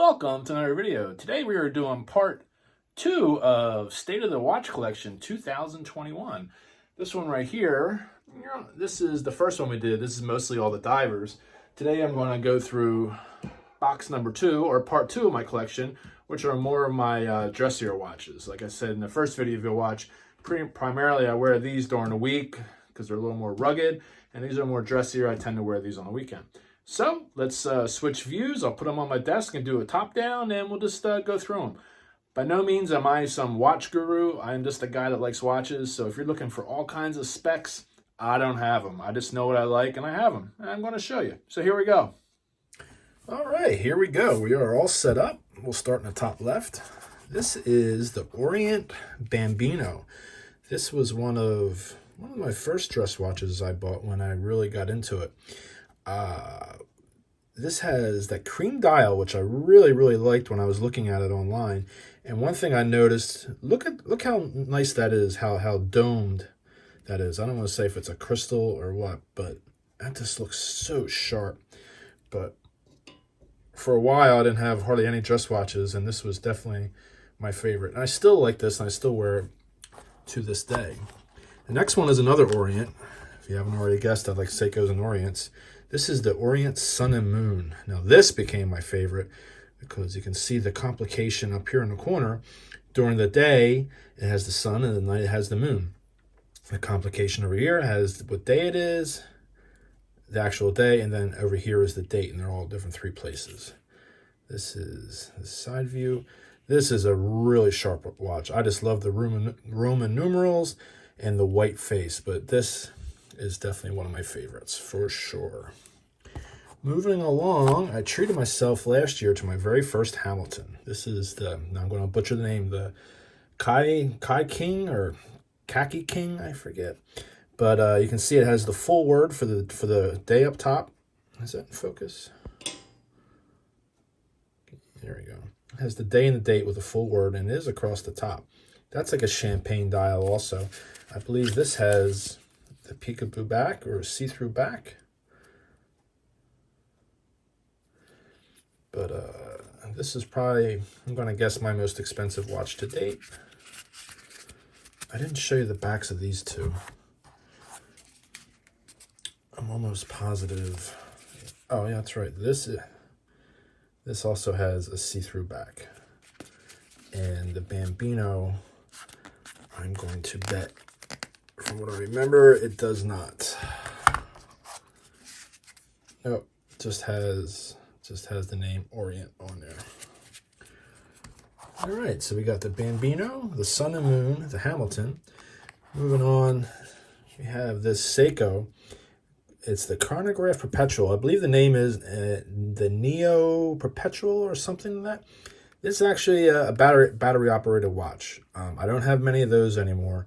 welcome to another video. Today we are doing part 2 of State of the Watch Collection 2021. This one right here, this is the first one we did. This is mostly all the divers. Today I'm going to go through box number 2, or part 2 of my collection, which are more of my dressier watches. Like I said in the first video, if you watch, primarily I wear these during the week because they're a little more rugged, and these are more dressier. I tend to wear these on the weekend. So let's switch views. I'll put them on my desk and do a top down, and we'll just go through them. By no means am I some watch guru. I'm just a guy that likes watches. So if you're looking for all kinds of specs, I don't have them. I just know what I like and I have them. And I'm going to show you. So here we go. All right, here we go. We are all set up. We'll start in the top left. This is the Orient Bambino. This was one of my first dress watches I bought when I really got into it. This has that cream dial, which I really liked when I was looking at it online. And one thing I noticed, look how nice that is, how domed that is. I don't want to say if it's a crystal or what, but that just looks so sharp. But for a while, I didn't have hardly any dress watches, and this was definitely my favorite. And I still like this, and I still wear it to this day. The next one is another Orient. If you haven't already guessed, I like Seikos and Orients. This is the Orient Sun and Moon. Now this became my favorite because you can see the complication up here in the corner. During the day, it has the sun, and at night it has the moon. The complication over here has what day it is, the actual day, and then over here is the date, and they're all different 3 places. This is the side view. This is a really sharp watch. I just love the Roman numerals and the white face, but this is definitely one of my favorites for sure. Moving along, I treated myself last year to my very first Hamilton. This is now I'm going to butcher the name, the Kai King or Khaki King, I forget. But you can see it has the full word for the day up top. Is that in focus? There we go. It has the day and the date with the full word, and it is across the top. That's like a champagne dial also. I believe this has the peekaboo back or see-through back. But this is probably, I'm going to guess, my most expensive watch to date. I didn't show you the backs of these two. I'm almost positive. Oh yeah, that's right. This also has a see-through back. And the Bambino, I'm going to bet, from what I remember, it does not. Nope, just has the name Orient on there. All right, so we got the Bambino, the Sun and Moon, the Hamilton. Moving on, we have this Seiko. It's the Chronograph Perpetual. I believe the name is the Neo Perpetual or something like that. This is actually a battery operated watch. I don't have many of those anymore,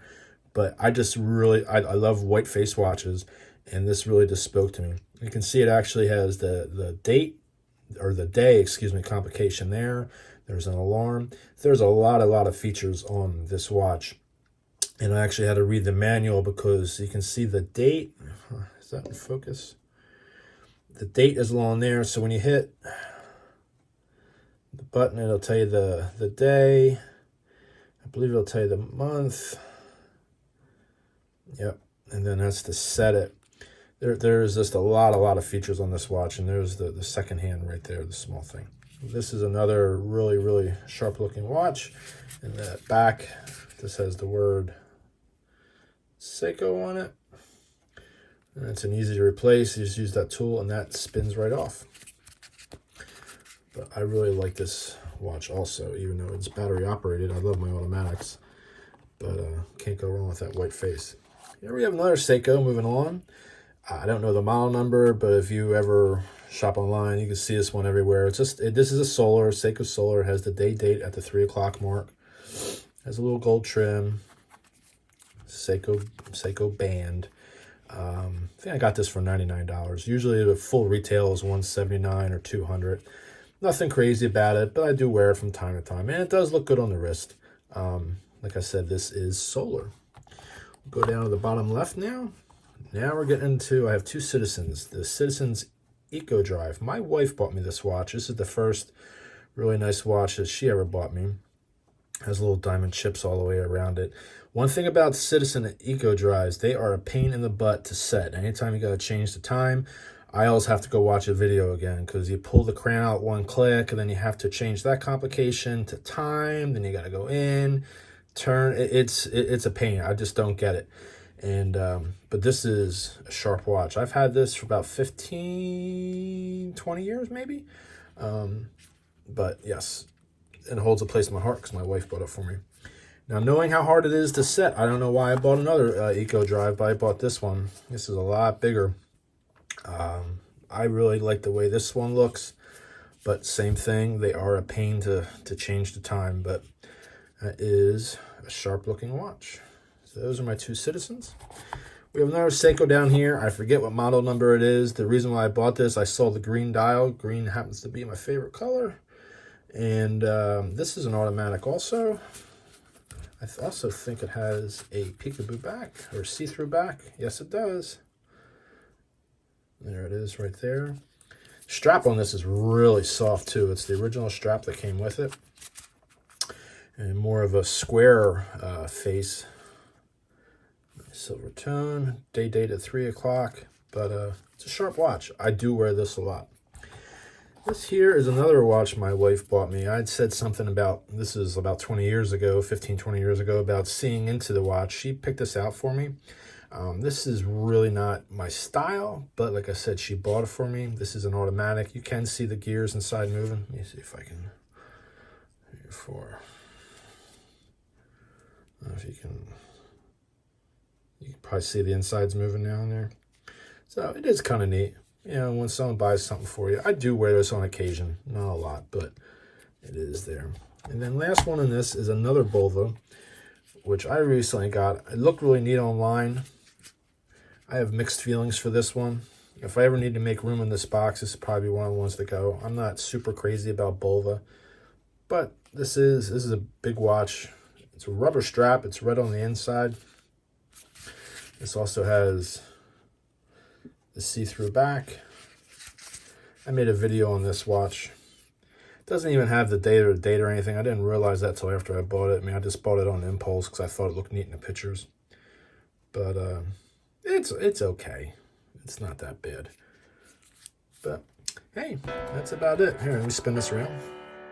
but I just really, I love white face watches, and this really just spoke to me. You can see it actually has the date, or the day, excuse me, complication there. There's an alarm. There's a lot of features on this watch. And I actually had to read the manual because you can see the date. Is that in focus? The date is along there. So when you hit the button, it'll tell you the day. I believe it'll tell you the month. Yep. And then that's to set it. There's just a lot of features on this watch, and there's the second hand right there, the small thing. This is another really sharp looking watch. In the back, this has the word Seiko on it. And it's an easy to replace. You just use that tool and that spins right off. But I really like this watch also, even though it's battery operated. I love my automatics, but can't go wrong with that white face. Here we have another Seiko. Moving on. I don't know the model number, but if you ever shop online, you can see this one everywhere. This is a Solar, Seiko Solar. It has the date at the 3 o'clock mark. Has a little gold trim. Seiko band. I think I got this for $99. Usually the full retail is $179 or $200. Nothing crazy about it, but I do wear it from time to time, and it does look good on the wrist. Like I said, this is Solar. We'll go down to the bottom left now. Now we're getting into, I have 2 Citizens. The Citizens Eco Drive. My wife bought me this watch. This is the first Really nice watch that she ever bought me. Has little diamond chips all the way around it. One thing about Citizen Eco Drives, they are a pain in the butt to set. Anytime you got to change the time, I always have to go watch a video again, because you pull the crayon out one click and then you have to change that complication to time. Then you got to go in, turn. It's a pain. I just don't get it. And but this is a sharp watch. I've had this for about 15, 20 years maybe. But yes, it holds a place in my heart because my wife bought it for me. Now, knowing how hard it is to set, I don't know why I bought another Eco Drive, but I bought this one. This is a lot bigger. I really like the way this one looks, but same thing. They are a pain to change the time, but that is a sharp looking watch. So those are my two Citizens. We have another Seiko down here. I forget what model number it is. The reason why I bought this, I saw the green dial. Green happens to be my favorite color. And this is an automatic also. I also think it has a peekaboo back or see-through back. Yes, it does. There it is right there. Strap on this is really soft too. It's the original strap that came with it. And more of a square face. Silver tone. Day date at 3 o'clock. But it's a sharp watch. I do wear this a lot. This here is another watch my wife bought me. I'd said something about, this is about 20 years ago, 15, 20 years ago, about seeing into the watch. She picked this out for me. This is really not my style, but like I said, she bought it for me. This is an automatic. You can see the gears inside moving. Let me see if I can, I don't know if you can probably see the insides moving down there. So it is kind of neat. You know, when someone buys something for you, I do wear this on occasion. Not a lot, but it is there. And then last one in this is another Bulva, which I recently got. It looked really neat online. I have mixed feelings for this one. If I ever need to make room in this box, this is probably one of the ones to go. I'm not super crazy about Bulva, but this is a big watch. It's a rubber strap. It's red on the inside. This also has the see-through back. I made a video on this watch. It doesn't even have the date or anything. I didn't realize that till after I bought it. I mean, I just bought it on impulse because I thought it looked neat in the pictures. But it's okay. It's not that bad. But hey, that's about it. Here, let me spin this around.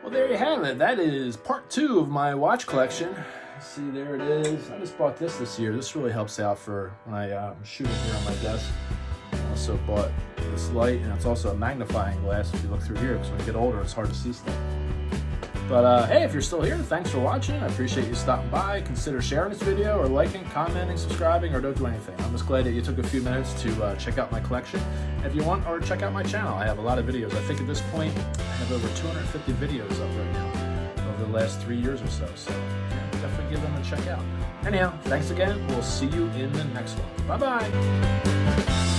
Well, there you have it. That is part 2 of my watch collection. See, there it is. I just bought this year. This really helps out for when I shoot it here on my desk. I also bought this light, and it's also a magnifying glass if you look through here, because when you get older, it's hard to see stuff. But hey, if you're still here, thanks for watching. I appreciate you stopping by. Consider sharing this video, or liking, commenting, subscribing, or don't do anything. I'm just glad that you took a few minutes to check out my collection. If you want, or check out my channel. I have a lot of videos. I think at this point, I have over 250 videos up right now over the last 3 years or so. So yeah, definitely give them a check out. Anyhow, thanks again. We'll see you in the next one. Bye-bye.